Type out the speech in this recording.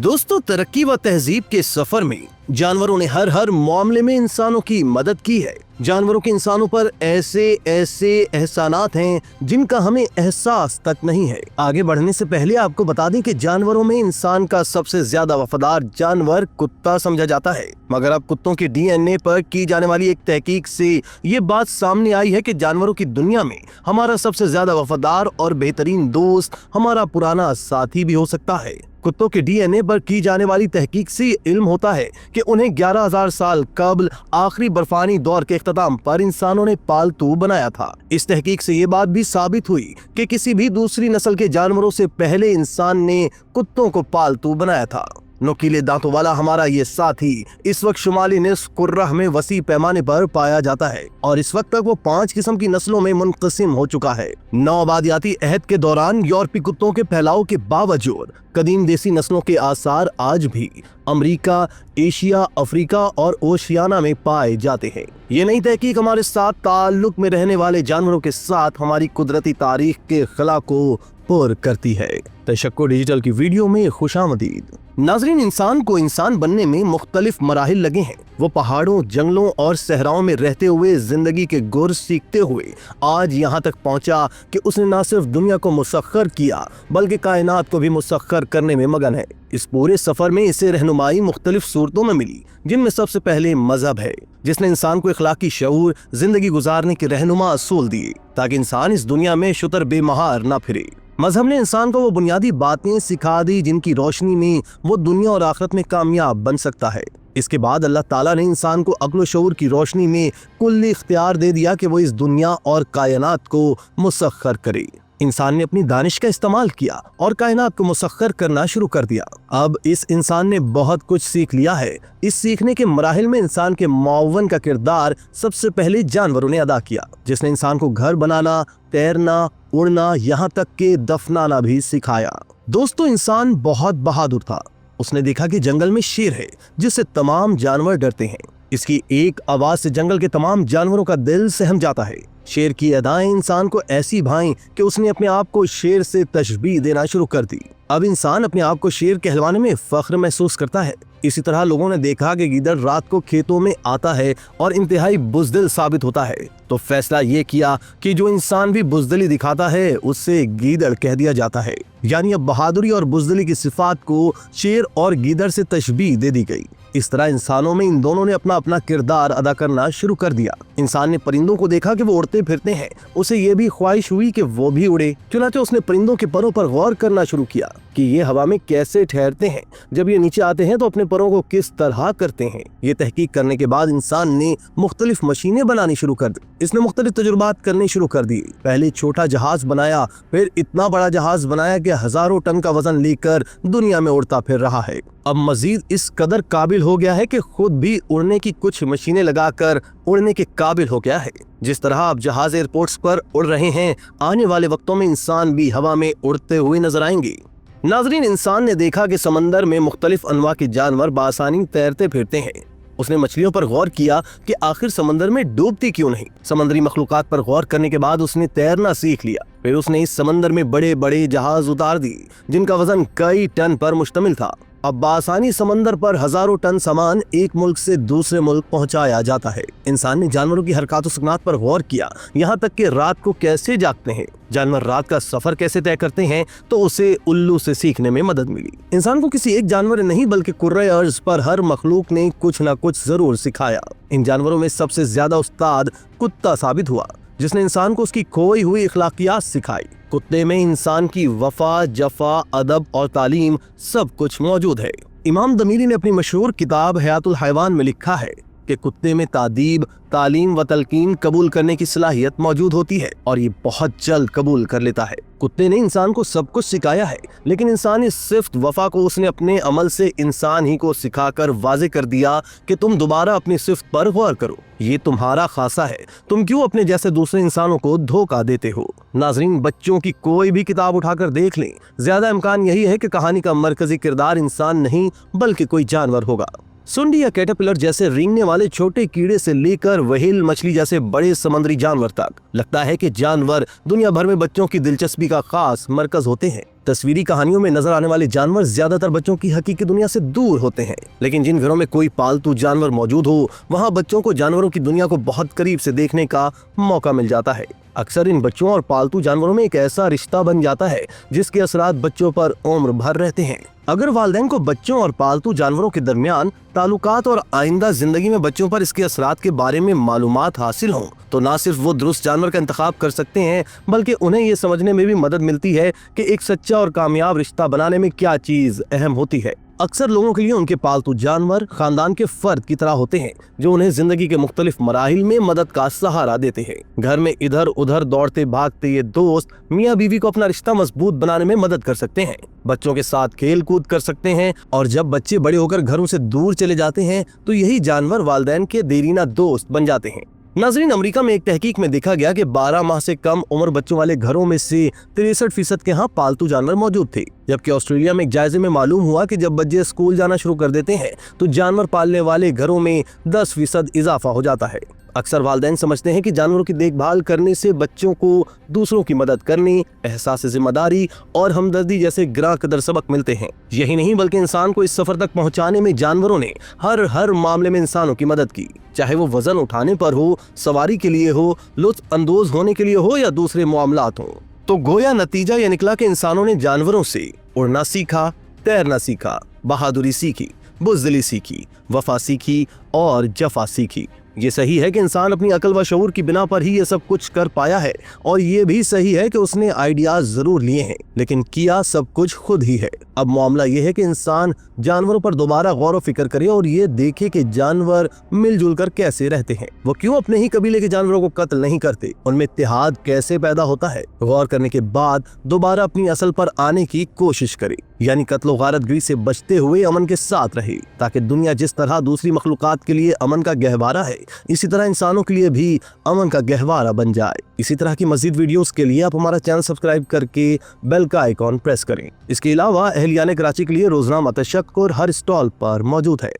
दोस्तों, तरक्की व तहजीब के सफर में जानवरों ने हर मामले में इंसानों की मदद की है। जानवरों के इंसानों पर ऐसे एहसानात हैं जिनका हमें एहसास तक नहीं है। आगे बढ़ने से पहले आपको बता दें कि जानवरों में इंसान का सबसे ज्यादा वफादार जानवर कुत्ता समझा जाता है, मगर अब कुत्तों के डीएनए पर की जाने वाली एक तहकीक से ये बात सामने आई है कि जानवरों की दुनिया में हमारा सबसे ज्यादा वफादार और बेहतरीन दोस्त हमारा पुराना साथी भी हो सकता है। कुत्तों के डीएनए पर की जाने वाली तहकीक से इल्म होता है कि उन्हें 11,000 साल कबल आखिरी बर्फानी दौर के इख्तिताम पर इंसानों ने पालतू बनाया था। इस तहकीक से ये बात भी साबित हुई कि किसी भी दूसरी नस्ल के जानवरों से पहले इंसान ने कुत्तों को पालतू बनाया था। नुकीले दांतों वाला हमारा ये साथी इस वक्त शुमाली निस्फ कुर्रह में वसी पैमाने पर पाया जाता है और इस वक्त तक वो 5 किस्म की नस्लों में मुनक़सिम हो चुका है। नौआबादियाती अहद के दौरान यूरोपीय कुत्तों के फैलाव के बावजूद कदीम देसी नस्लों के आसार आज भी अमेरिका, एशिया, अफ्रीका और ओशियाना में पाए जाते हैं। ये नई तहकीक हमारे साथ ताल्लुक में रहने वाले जानवरों के साथ हमारी कुदरती तारीख के खला को पुर करती है। तशक्कुर डिजिटल की वीडियो में खुशामदीद। नाज़रीन, इंसान को इंसान बनने में मुख्तलिफ मराहिल लगे हैं। वो पहाड़ों, जंगलों और सहराओं में रहते हुए जिंदगी के गुर सीखते हुए आज यहाँ तक पहुँचा कि उसने न सिर्फ दुनिया को मुसख्खर किया बल्कि कायनात को भी मुसख्खर करने में मगन है। इस पूरे सफर में इसे रहनुमाई मुख्तलिफ सूरतों में मिली, जिनमें सबसे पहले मजहब है, जिसने इंसान को इखलाकी शऊर, जिंदगी गुजारने के रहनुमा असूल दिए ताकि इंसान इस दुनिया में शुतर बेमहार न फिरे। मजहब ने इंसान को वो बुनियादी बातें सिखा दी जिनकी रोशनी में वो दुनिया और आखिरत में कामयाब बन सकता है। इसके बाद अल्लाह ताला ने इंसान को अक्ल शऊर की रोशनी में कुल्ली इख्तियार दे दिया कि वो इस दुनिया और कायनात को मुसख्खर करे। इंसान ने अपनी दानिश का इस्तेमाल किया और कायनात को मुसख्खर करना शुरू कर दिया। अब इस इंसान ने बहुत कुछ सीख लिया है। इस सीखने के मराहिल में इंसान के मुअव्वन का किरदार सबसे पहले जानवरों ने अदा किया, जिसने इंसान को घर बनाना, तैरना, उड़ना, यहाँ तक के दफनाना भी सिखाया। दोस्तों, इंसान बहुत बहादुर था। उसने देखा कि जंगल में शेर है जिससे तमाम जानवर डरते हैं। इसकी एक आवाज से जंगल के तमाम जानवरों का दिल सहम जाता है। शेर की अदाएं इंसान को ऐसी भाईं कि उसने अपने आप को शेर से तशबीह देना शुरू कर दी। अब इंसान अपने आप को शेर कहलवाने में फख्र महसूस करता है। इसी तरह लोगों ने देखा कि गीदड़ रात को खेतों में आता है और इंतहाई बुज़दिल साबित होता है, तो फैसला ये किया कि जो इंसान भी बुज़दिली दिखाता है उससे गीदड़ कह दिया जाता है। यानी अब बहादुरी और बुज़दिली की सिफात को शेर और गीदड़ से तशबीह दे दी गई। इस तरह इंसानों में इन दोनों ने अपना अपना किरदार अदा करना शुरू कर दिया। इंसान ने परिंदों को देखा कि वो उड़ते फिरते हैं, उसे ये भी ख्वाहिश हुई कि वो भी उड़े। चुनांचे उसने परिंदों के परों पर गौर करना शुरू किया कि ये हवा में कैसे ठहरते हैं, जब ये नीचे आते हैं तो अपने परों को किस तरह करते हैं। ये तहकीक करने के बाद इंसान ने मुख्तलिफ मशीनें बनानी शुरू कर दी। इसने मुख्तलिफ तजुर्बात करने शुरू कर दिए। पहले छोटा जहाज बनाया, फिर इतना बड़ा जहाज बनाया कि हजारों टन का वजन लेकर दुनिया में उड़ता फिर रहा है। अब मजीद इस कदर काबिल हो गया है कि खुद भी उड़ने की कुछ मशीनें लगाकर उड़ने के काबिल हो गया है। जिस तरह अब जहाज एयरपोर्ट्स पर उड़ रहे हैं, आने वाले वक्तों में इंसान भी हवा में उड़ते हुए नजर आएंगे। नाजरीन, इंसान ने देखा कि समंदर में मुख्तलिफ अनवा के जानवर बासानी तैरते फिरते हैं। उसने मछलियों पर गौर किया कि आखिर समंदर में डूबती क्यों नहीं। समुद्री मखलूकात पर गौर करने के बाद उसने तैरना सीख लिया। फिर उसने इस समंदर में बड़े बड़े जहाज उतार दिए जिनका वजन कई टन पर मुश्तमिल था। अब बासानी समंदर पर हजारों टन सामान एक मुल्क से दूसरे मुल्क पहुंचाया जाता है। इंसान ने जानवरों की हरकत और सुकनात पर गौर किया, यहाँ तक कि रात को कैसे जागते हैं, जानवर रात का सफर कैसे तय करते हैं, तो उसे उल्लू से सीखने में मदद मिली। इंसान को किसी एक जानवर नहीं बल्कि कुर्रे अर्ज पर हर मखलूक ने कुछ न कुछ जरूर सिखाया। इन जानवरों में सबसे ज्यादा उस्ताद कुत्ता साबित हुआ, जिसने इंसान को उसकी खोई हुई इखलाकियात सिखाई। कुत्ते में इंसान की वफा, जफा, अदब और तालीम सब कुछ मौजूद है। इमाम दमीरी ने अपनी मशहूर किताब हयातुल हैवान में लिखा है कि कुत्ते में तादीब, तालीम व तलकीन कबूल करने की सलाहियत मौजूद होती है और ये बहुत जल्द कबूल कर लेता है। कुत्ते ने इंसान को सब कुछ सिखाया है, लेकिन इंसानी सिफ्त वफा को उसने अपने अमल से इंसान ही को सिखाकर वाजे कर दिया कि तुम दोबारा अपनी सिफ्त पर गौर करो, ये तुम्हारा खासा है, तुम क्यों अपने जैसे दूसरे इंसानों को धोखा देते हो। नाजरीन, बच्चों की कोई भी किताब उठाकर देख लें, ज्यादा इम्कान यही है कि कहानी का मरकजी किरदार इंसान नहीं बल्कि कोई जानवर होगा। सुंडी या कैटरपिलर जैसे रेंगने वाले छोटे कीड़े से लेकर व्हेल मछली जैसे बड़े समुद्री जानवर तक, लगता है कि जानवर दुनिया भर में बच्चों की दिलचस्पी का खास मरकज होते हैं। तस्वीरी कहानियों में नजर आने वाले जानवर ज्यादातर बच्चों की हकीकी दुनिया से दूर होते हैं, लेकिन जिन घरों में कोई पालतू जानवर मौजूद हो, वहाँ बच्चों को जानवरों की दुनिया को बहुत करीब से देखने का मौका मिल जाता है। अक्सर इन बच्चों और पालतू जानवरों में एक ऐसा रिश्ता बन जाता है जिसके असरात बच्चों पर उम्र भर रहते हैं। अगर वालिदैन को बच्चों और पालतू जानवरों के दरमियान ताल्लुकात और आइंदा जिंदगी में बच्चों पर इसके असरात के बारे में मालूमात हासिल हों, तो न सिर्फ वो दुरुस्त जानवर का इंतखाब कर सकते हैं, बल्कि उन्हें ये समझने में भी मदद मिलती है कि एक सच्चा और कामयाब रिश्ता बनाने में क्या चीज अहम होती है। अक्सर लोगों के लिए उनके पालतू जानवर खानदान के फर्द की तरह होते हैं, जो उन्हें जिंदगी के मुख्तलिफ मराहिल में मदद का सहारा देते हैं। घर में इधर उधर दौड़ते भागते ये दोस्त मियाँ बीवी को अपना रिश्ता मजबूत बनाने में मदद कर सकते हैं, बच्चों के साथ खेल कूद कर सकते हैं, और जब बच्चे बड़े होकर घरों से दूर चले जाते हैं तो यही जानवर वालिदैन के देरीना दोस्त बन जाते हैं। नाज़रीन, अमेरिका में एक तहकीक में देखा गया कि 12 माह से कम उम्र बच्चों वाले घरों में से 63% के यहाँ पालतू जानवर मौजूद थे, जबकि ऑस्ट्रेलिया में एक जायजे में मालूम हुआ कि जब बच्चे स्कूल जाना शुरू कर देते हैं तो जानवर पालने वाले घरों में 10% इजाफा हो जाता है। अक्सर वालिदैन समझते हैं कि जानवरों की देखभाल करने से बच्चों को दूसरों की मदद करने, एहसास जिम्मेदारी और हमदर्दी जैसे ग्रां कदर सबक मिलते हैं। यही नहीं बल्कि इंसान को इस सफर तक पहुंचाने में जानवरों ने हर मामले में इंसानों की मदद की, चाहे वो वजन उठाने पर हो, सवारी के लिए हो, लुत्फ अंदोज होने के लिए हो या दूसरे मामलात हो। तो गोया नतीजा ये निकला कि इंसानों ने जानवरों से उड़ना सीखा, तैरना सीखा, बहादुरी सीखी, बुज़दिली सीखी, वफा सीखी और जफा सीखी। ये सही है कि इंसान अपनी अकल व शऊर की बिना पर ही ये सब कुछ कर पाया है, और ये भी सही है कि उसने आइडियाज जरूर लिए हैं, लेकिन किया सब कुछ खुद ही है। अब मामला ये है कि इंसान जानवरों पर दोबारा गौर व फिक्र करे और ये देखे कि जानवर मिलजुल कर कैसे रहते हैं, वो क्यों अपने ही कबीले के जानवरों को कत्ल नहीं करते, उनमें इत्तेहाद कैसे पैदा होता है। गौर करने के बाद दोबारा अपनी असल पर आने की कोशिश करे, यानी कत्ल व गारतगिरी से बचते हुए अमन के साथ रहे, ताकि दुनिया जिस तरह दूसरी मखलूकात के लिए अमन का गहवारा है, इसी तरह इंसानों के लिए भी अमन का गहवारा बन जाए। इसी तरह की मज़ीद वीडियोस के लिए आप हमारा चैनल सब्सक्राइब करके बेल का आइकॉन प्रेस करें। इसके अलावा अहलियाने कराची के लिए रोजनामा तशक्कुर हर स्टॉल पर मौजूद है।